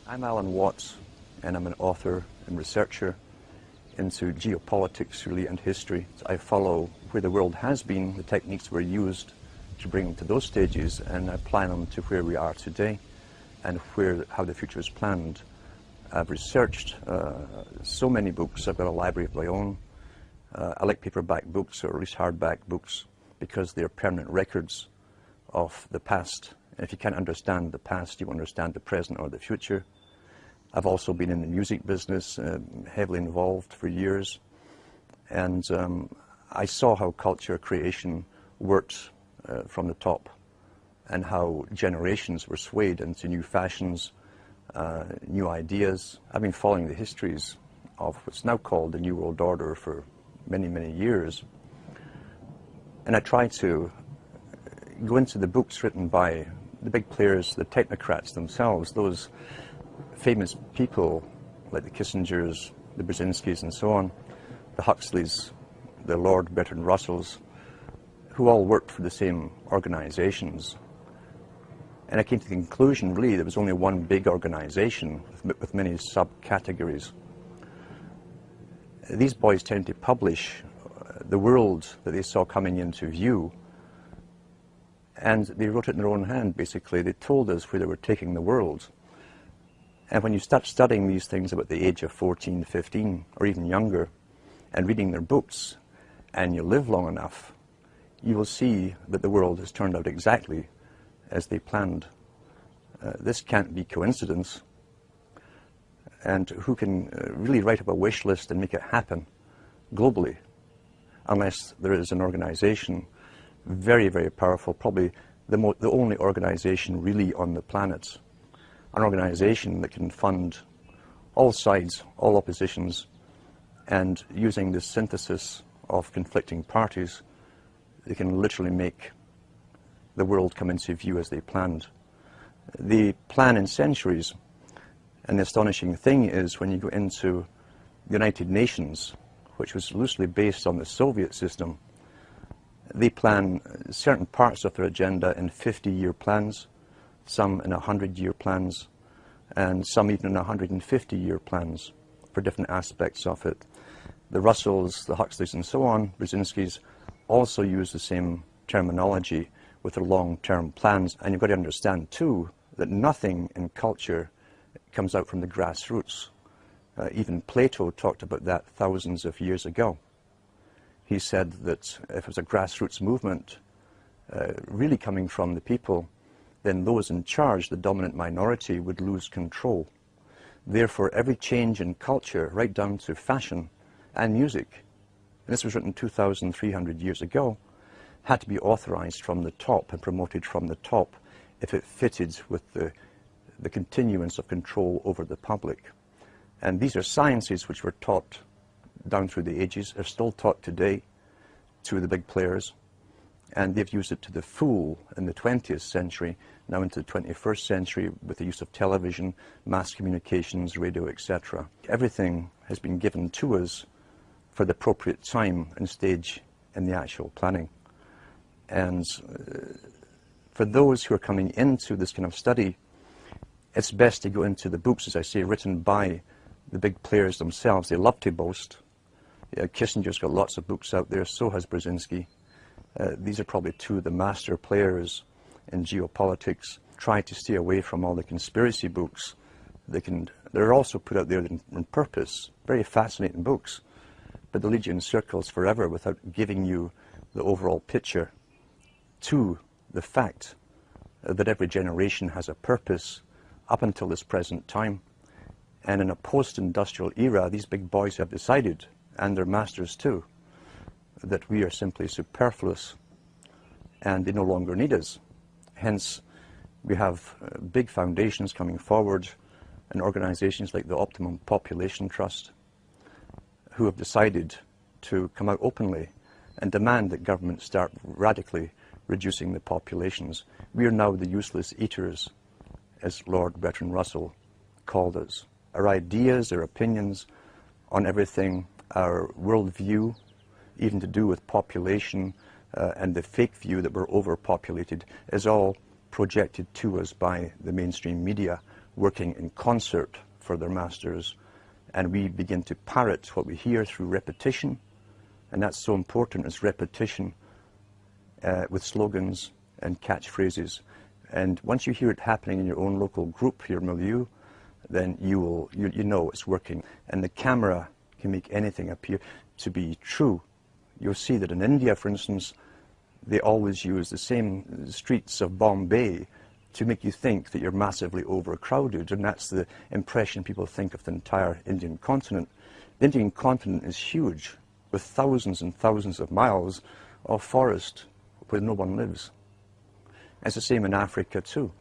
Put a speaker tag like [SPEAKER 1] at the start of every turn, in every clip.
[SPEAKER 1] I'm Alan Watts, and I'm an author and researcher into geopolitics, really, and history. I follow where the world has been, the techniques were used to bring them to those stages, and I apply them to where we are today and how the future is planned. I've researched so many books. I've got a library of my own. I like paperback books, or at least hardback books, because they're permanent records of the past. And if you can't understand the past, you won't understand the present or the future. I've also been in the music business, heavily involved for years. And I saw how culture creation worked from the top, and how generations were swayed into new fashions, new ideas. I've been following the histories of what's now called the New World Order for many, many years. And I try to go into the books written by the big players, the technocrats themselves, those famous people like the Kissingers, the Brzezinskis and so on, the Huxleys, the Lord Bertrand Russells, who all worked for the same organizations. And I came to the conclusion, really, there was only one big organization with many subcategories. These boys tend to publish the world that they saw coming into view, and they wrote it in their own hand, basically. They told us where they were taking the world. And when you start studying these things about the age of 14, 15, or even younger, and reading their books, and you live long enough, you will see that the world has turned out exactly as they planned. This can't be coincidence. And who can really write up a wish list and make it happen globally, unless there is an organization very, very powerful, probably the only organization really on the planet, an organization that can fund all sides, all oppositions, and using the synthesis of conflicting parties, they can literally make the world come into view as they planned. They plan in centuries, and the astonishing thing is when you go into the United Nations, which was loosely based on the Soviet system, they plan certain parts of their agenda in 50-year plans, some in 100-year plans, and some even in 150-year plans for different aspects of it. The Russells, the Huxleys and so on, Brzezinskis, also use the same terminology with their long-term plans. And you've got to understand too that nothing in culture comes out from the grassroots. Even Plato talked about that thousands of years ago. He said that if it was a grassroots movement really coming from the people, then those in charge, the dominant minority, would lose control. Therefore, every change in culture, right down to fashion and music, and this was written 2,300 years ago, had to be authorized from the top and promoted from the top if it fitted with the continuance of control over the public. And these are sciences which were taught down through the ages, are still taught today to the big players, and they've used it to the full in the 20th century, now into the 21st century with the use of television, mass communications, radio, etc. Everything has been given to us for the appropriate time and stage in the actual planning. And for those who are coming into this kind of study, it's best to go into the books, as I say, written by the big players themselves. They love to boast. Kissinger's got lots of books out there, so has Brzezinski. These are probably two of the master players in geopolitics. Try to stay away from all the conspiracy books. They're also put out there on purpose, very fascinating books, but they'll lead you in circles forever without giving you the overall picture to the fact that every generation has a purpose up until this present time. And in a post-industrial era, these big boys have decided, and their masters too, that we are simply superfluous and they no longer need us. Hence, we have big foundations coming forward and organizations like the Optimum Population Trust who have decided to come out openly and demand that governments start radically reducing the populations. We are now the useless eaters, as Lord Bertrand Russell called us. Our ideas, our opinions on everything, our worldview, even to do with population and the fake view that we're overpopulated, is all projected to us by the mainstream media working in concert for their masters, and we begin to parrot what we hear through repetition, and that's so important, is repetition with slogans and catchphrases. And once you hear it happening in your own local group, your milieu, then you know it's working. And the camera can make anything appear to be true. You'll see that in India, for instance, they always use the same streets of Bombay to make you think that you're massively overcrowded, and that's the impression people think of the entire Indian continent. The Indian continent is huge, with thousands and thousands of miles of forest where no one lives. It's the same in Africa too.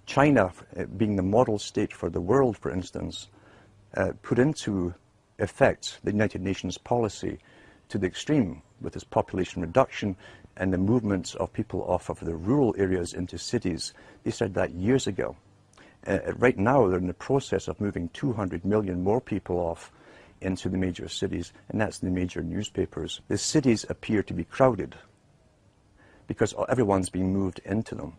[SPEAKER 1] China, being the model state for the world, for instance, put into effect the United Nations policy to the extreme with its population reduction and the movement of people off of the rural areas into cities. They started that years ago. Right now, they're in the process of moving 200 million more people off into the major cities, and that's the major newspapers. The cities appear to be crowded because everyone's being moved into them.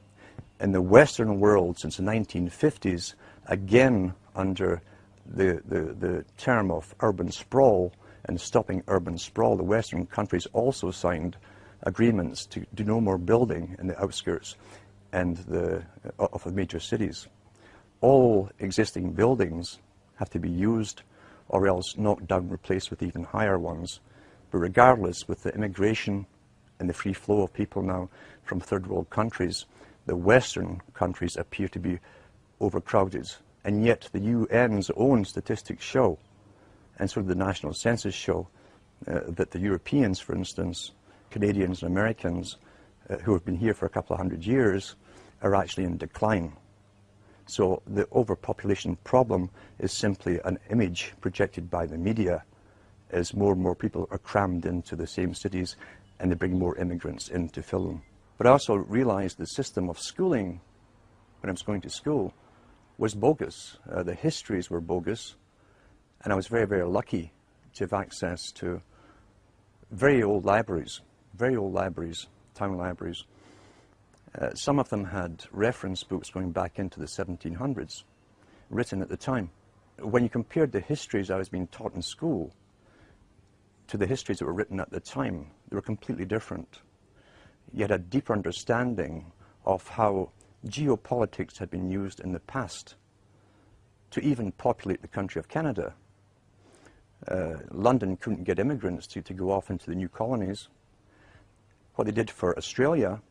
[SPEAKER 1] In the Western world, since the 1950s, again under the term of urban sprawl and stopping urban sprawl, the Western countries also signed agreements to do no more building in the outskirts and of the major cities. All existing buildings have to be used or else knocked down, replaced with even higher ones. But regardless, with the immigration and the free flow of people now from third world countries, the Western countries appear to be overcrowded. And yet the UN's own statistics show, and so do the national census show, that the Europeans, for instance, Canadians and Americans who have been here for a couple of hundred years are actually in decline. So the overpopulation problem is simply an image projected by the media as more and more people are crammed into the same cities and they bring more immigrants in to fill them. But I also realized the system of schooling when I was going to school was bogus. The histories were bogus, and I was very, very lucky to have access to very old libraries, town libraries. Some of them had reference books going back into the 1700s, written at the time. When you compared the histories I was being taught in school to the histories that were written at the time, they were completely different. You had a deeper understanding of how geopolitics had been used in the past to even populate the country of Canada. London couldn't get immigrants to go off into the new colonies. What they did for Australia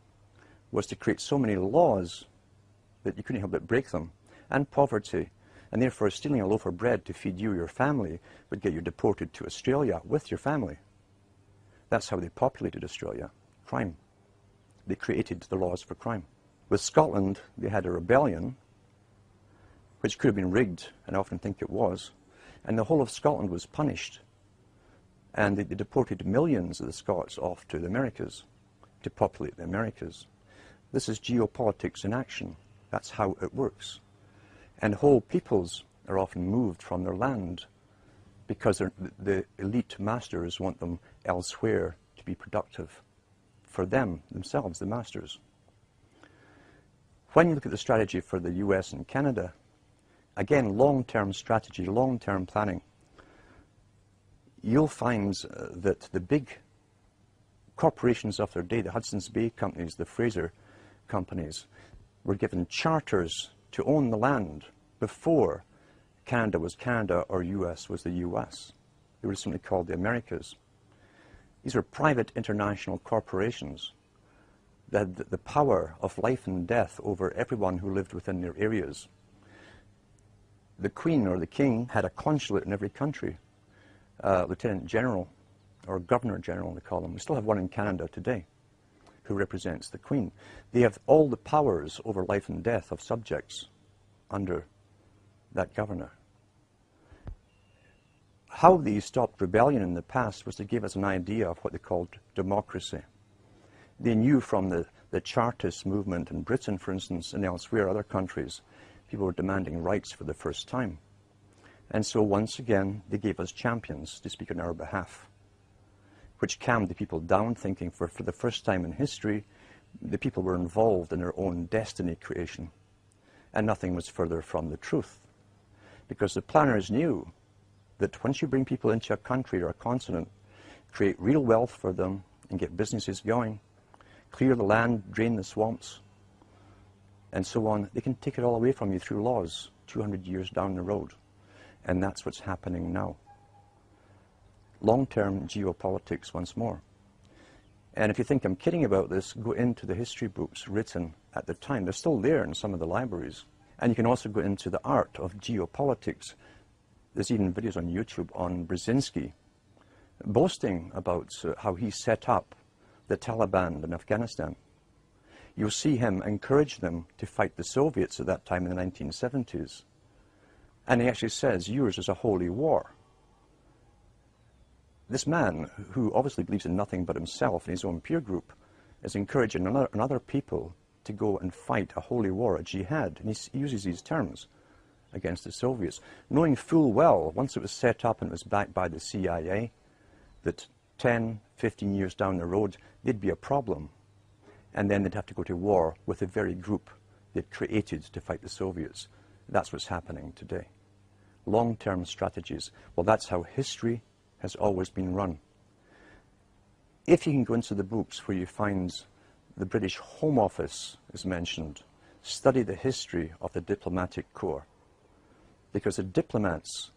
[SPEAKER 1] was to create so many laws that you couldn't help but break them, and poverty, and therefore stealing a loaf of bread to feed you or your family would get you deported to Australia with your family. That's how they populated Australia, crime. They created the laws for crime. With Scotland, they had a rebellion, which could have been rigged, and I often think it was, and the whole of Scotland was punished. And they deported millions of the Scots off to the Americas to populate the Americas. This is geopolitics in action. That's how it works. And whole peoples are often moved from their land because the elite masters want them elsewhere to be productive for them, themselves, the masters. When you look at the strategy for the US and Canada, again, long-term strategy, long-term planning, you'll find that the big corporations of their day, the Hudson's Bay companies, the Fraser companies, were given charters to own the land before Canada was Canada or US was the US. They were simply called the Americas. These were private international corporations that had the power of life and death over everyone who lived within their areas. The Queen or the King had a consulate in every country, Lieutenant General or Governor General, they call them. We still have one in Canada today who represents the Queen. They have all the powers over life and death of subjects under that governor. How they stopped rebellion in the past was to give us an idea of what they called democracy. They knew from the Chartist movement in Britain, for instance, and elsewhere, other countries, people were demanding rights for the first time. And so once again, they gave us champions to speak on our behalf, which calmed the people down, thinking for the first time in history, the people were involved in their own destiny creation. And nothing was further from the truth. Because the planners knew that once you bring people into a country or a continent, create real wealth for them and get businesses going, clear the land, drain the swamps, and so on, they can take it all away from you through laws 200 years down the road. And that's what's happening now. Long-term geopolitics once more. And if you think I'm kidding about this, go into the history books written at the time. They're still there in some of the libraries. And you can also go into the art of geopolitics. There's even videos on YouTube on Brzezinski boasting about how he set up the Taliban in Afghanistan. You'll see him encourage them to fight the Soviets at that time in the 1970s. And he actually says, yours is a holy war. This man, who obviously believes in nothing but himself and his own peer group, is encouraging another people to go and fight a holy war, a jihad. And he uses these terms against the Soviets, knowing full well, once it was set up and it was backed by the CIA, that 10, 15 years down the road, there'd be a problem. And then they'd have to go to war with the very group they'd created to fight the Soviets. That's what's happening today. Long-term strategies. Well, that's how history has always been run. If you can go into the books where you find the British Home Office is mentioned, study the history of the diplomatic corps. Because the diplomats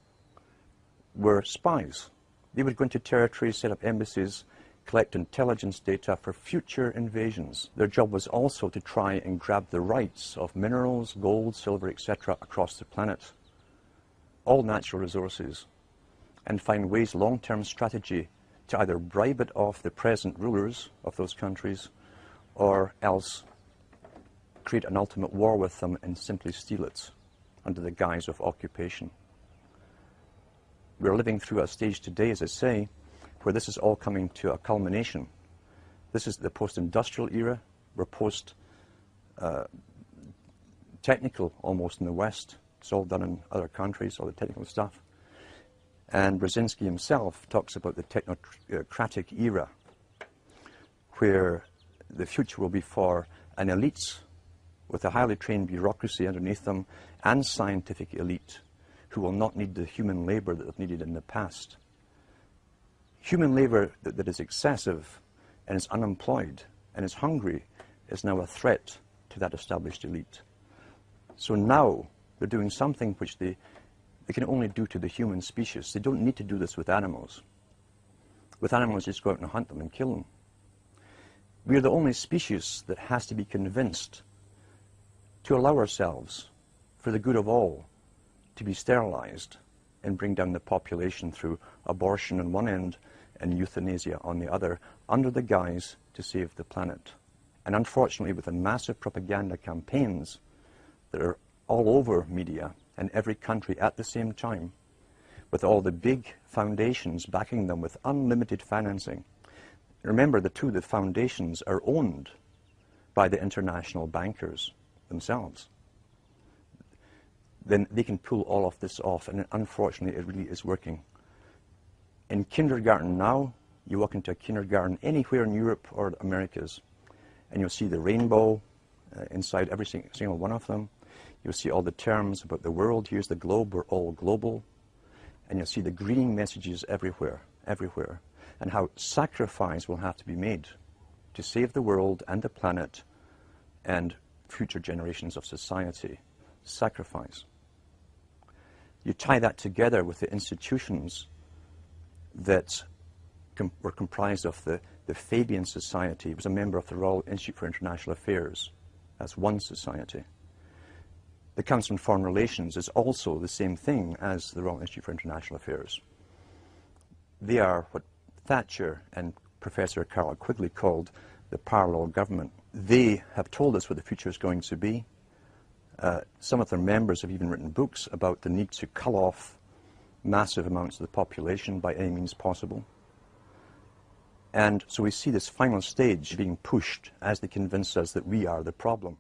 [SPEAKER 1] were spies. They would go into territories, set up embassies, collect intelligence data for future invasions. Their job was also to try and grab the rights of minerals, gold, silver, etc. across the planet. All natural resources. And find ways, long-term strategy, to either bribe it off the present rulers of those countries or else create an ultimate war with them and simply steal it under the guise of occupation. We're living through a stage today, as I say, where this is all coming to a culmination. This is the post-industrial era. We're post-technical almost in the West. It's all done in other countries, all the technical stuff. And Brzezinski himself talks about the technocratic era, where the future will be for an elite with a highly trained bureaucracy underneath them and scientific elite who will not need the human labor that they've needed in the past. Human labor that is excessive and is unemployed and is hungry is now a threat to that established elite. So now they're doing something which they can only do to the human species. They don't need to do this with animals. With animals, just go out and hunt them and kill them. We are the only species that has to be convinced to allow ourselves, for the good of all, to be sterilized and bring down the population through abortion on one end and euthanasia on the other, under the guise to save the planet. And unfortunately, with the massive propaganda campaigns that are all over media in every country at the same time, with all the big foundations backing them with unlimited financing. Remember, the foundations are owned by the international bankers themselves. Then they can pull all of this off, and unfortunately it really is working. In kindergarten now, you walk into a kindergarten anywhere in Europe or the Americas, and you'll see the rainbow inside every single one of them. You'll see all the terms about the world. Here's the globe, we're all global. And you'll see the greening messages everywhere, everywhere. And how sacrifice will have to be made to save the world and the planet and future generations of society. Sacrifice. You tie that together with the institutions that were comprised of the Fabian Society. It was a member of the Royal Institute for International Affairs. That's one society. The Council on Foreign Relations is also the same thing as the Royal Institute for International Affairs. They are what Thatcher and Professor Carroll Quigley called the parallel government. They have told us what the future is going to be. Some of their members have even written books about the need to cull off massive amounts of the population by any means possible. And so we see this final stage being pushed as they convince us that we are the problem.